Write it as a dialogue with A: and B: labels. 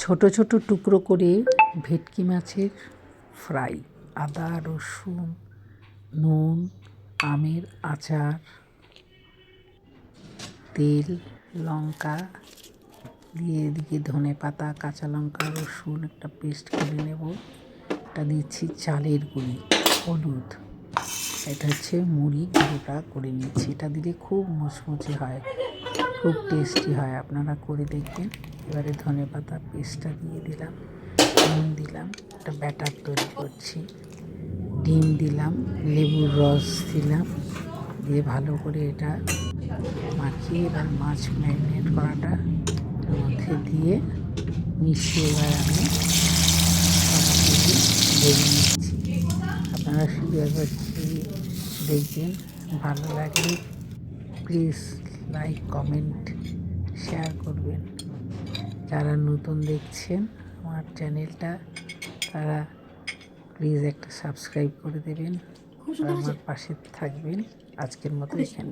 A: ছোট ছোট টুকরো করে ভেটকি মাছের ফ্রাই, আদা রসুন নুন আমের আচার তেল লঙ্কা দিয়ে এদিকে ধনে পাতা কাঁচা লঙ্কা রসুন একটা পেস্ট করে নেব। এটা দিচ্ছি চালের গুঁড়ি হলুদ, এটা হচ্ছে মুড়ি গুঁড়োটা করে নিচ্ছি। এটা দিলে খুব মুচমুচে হয়, খুব টেস্টি হয়, আপনারা করে দেখবেন। এবারে ধনে পাতা পেস্টটা দিয়ে দিলাম, নুন দিলাম, একটা ব্যাটার তৈরি করছি, ডিম দিলাম, লেবুর রস দিলাম, দিয়ে ভালো করে এটা মাখিয়ে এবার মাছ ম্যারিনেট করাটা এর মধ্যে দিয়ে মিশিয়ে এবার আমি ভেজে নিচ্ছি। আপনারা শুধু একবার খেয়ে দেখবেন, ভালো লাগলে প্লিজ লাইক কমেন্ট শেয়ার করবেন। যারা নতুন দেখছেন আমার চ্যানেলটা তারা প্লিজ একটা সাবস্ক্রাইব করে দেবেন আর আমার পাশে থাকবেন। আজকের মতো এখানে।